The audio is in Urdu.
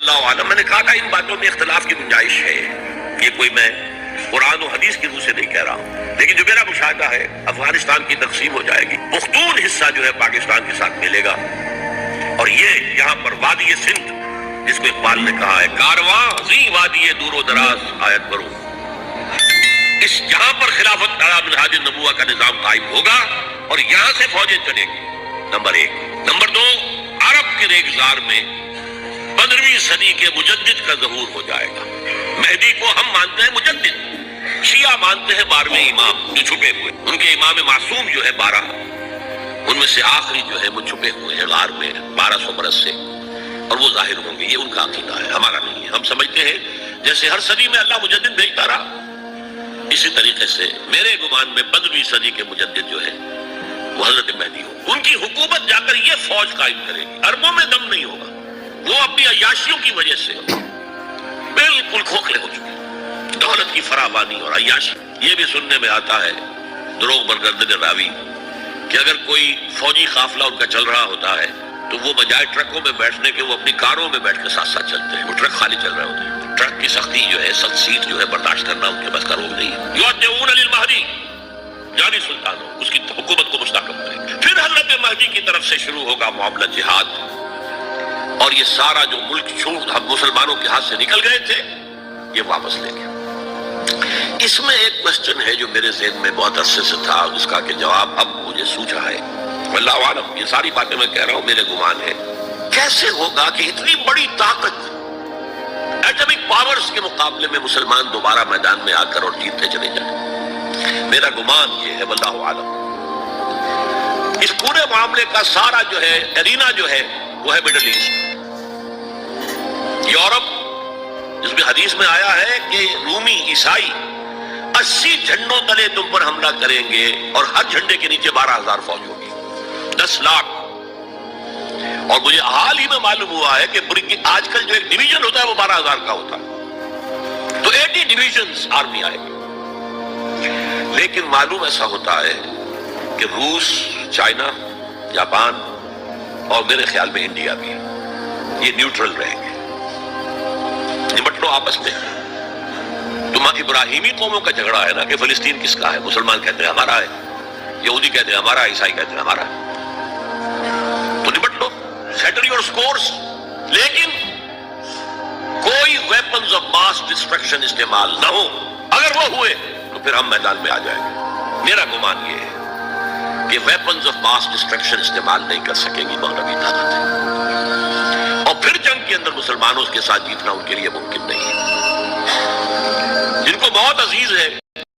اللہ عالم، میں نے کہا تھا ان باتوں میں اختلاف کی گنجائش ہے، یہ کوئی میں قرآن و حدیث کی روح سے نہیں کہہ رہا ہوں، لیکن جو میرا مشاہدہ ہے افغانستان کی تقسیم ہو جائے گی، پختون حصہ جو ہے پاکستان کے ساتھ ملے گا، اور یہ یہاں پر وادی سندھ جس کو اقبال نے کہا ہے کارواں زی وادی دور و دراز آیت کرو، اس یہاں پر خلافت منہاج النبوہ کا نظام قائم ہوگا اور یہاں سے فوجیں چلیں گی، نمبر ایک۔ نمبر دو، عرب کے ریگزار میں 15ویں صدی کے مجدد کا ظہور ہو جائے گا۔ مہدی کو ہم مانتے ہیں مجدد، شیعہ مانتے ہیں 12ویں امام جو چھپے ہوئے، ان کے امام معصوم جو ہے 12، ان میں سے آخری جو ہے وہ چھپے ہوئے ہیں غار میں 1200 برس سے، اور وہ ظاہر ہوں گے، یہ ان کا عقیدہ ہے، ہمارا نہیں ہے۔ ہم سمجھتے ہیں جیسے ہر صدی میں اللہ مجدد بھیجتا رہا، اسی طریقے سے میرے گمان میں 15ویں صدی کے مجدد جو ہے وہ حضرت مہدی ہو، ان کی حکومت جا کر یہ فوج قائم کرے گی، عربوں میں دم نہیں ہوگا، وہ اپنی عیاشیوں کی وجہ سے بالکل کھوکھلے ہو چکے، دولت کی فراوانی اور عیاشی۔ یہ بھی سننے میں آتا ہے دروغ برگردن راوی کہ اگر کوئی فوجی قافلہ ان کا چل رہا ہوتا ہے تو وہ بجائے ٹرکوں میں بیٹھنے کے وہ اپنی کاروں میں بیٹھ کے ساتھ ساتھ چلتے ہیں، وہ ٹرک خالی چل رہے ہوتے ہیں، ٹرک کی سختی جو ہے، سخت سیٹ جو ہے برداشت کرنا ان کے بس کا روگ نہیں ہے۔ یودعون للمہدی، جانی سلطان ہو، اس کی حکومت کو مستحکم کریں گے۔ پھر حضرت مہدی کی طرف سے شروع ہوگا معاملہ جہاد، اور یہ سارا جو ملک چھوٹ ہم مسلمانوں کے ہاتھ سے نکل گئے تھے یہ واپس لے گیا۔ اس میں ایک کوسچن ہے جو میرے ذہن میں بہت عرصے سے تھا، اس کا کہ جواب اب مجھے سوچا ہے، واللہ عالم، یہ ساری باتیں میں کہہ رہا ہوں میرے گمان ہے، کیسے ہوگا کہ اتنی بڑی طاقت ایٹمک پاورز کے مقابلے میں مسلمان دوبارہ میدان میں آ کر اور جیتتے چلے جائیں؟ میرا گمان یہ ہے، واللہ عالم، اس پورے معاملے کا سارا جو ہے ارینا جو ہے وہ ہے مڈل ایسٹ، یورپ، جس میں حدیث میں آیا ہے کہ رومی عیسائی 80 جھنڈوں تلے تم پر حملہ کریں گے اور ہر جھنڈے کے نیچے 12,000 فوج ہوگی، 10 لاکھ۔ اور مجھے حال ہی میں معلوم ہوا ہے کہ آج کل جو ایک ڈویژن ہوتا ہے وہ 12,000 کا ہوتا ہے، تو 80 ڈویژنز آرمی آئے گی۔ لیکن معلوم ایسا ہوتا ہے کہ روس، چائنا، جاپان اور میرے خیال میں انڈیا بھی یہ نیوٹرل رہیں گے، نمٹ لو آپس میں۔ تم ابراہیمی قوموں کا جھگڑا ہے نا کہ فلسطین کس کا ہے، مسلمان کہتے ہیں ہمارا ہے، یہودی کہتے ہیں ہمارا ہے، عیسائی کہتے ہیں ہمارا ہے، تو نمٹ لو، سیٹل یور سکورز، لیکن کوئی ویپنز آف ماس ڈسٹرکشن استعمال نہ ہو، اگر وہ ہوئے تو پھر ہم میدان میں آ جائیں گے۔ میرا گمان یہ ہے کہ ویپنز آف ماس ڈسٹرکشن استعمال نہیں کر سکیں گی مغربی طاقتیں، اور پھر جنگ کے اندر مسلمانوں کے ساتھ جیتنا ان کے لیے ممکن نہیں ہے۔ جن کو بہت عزیز ہے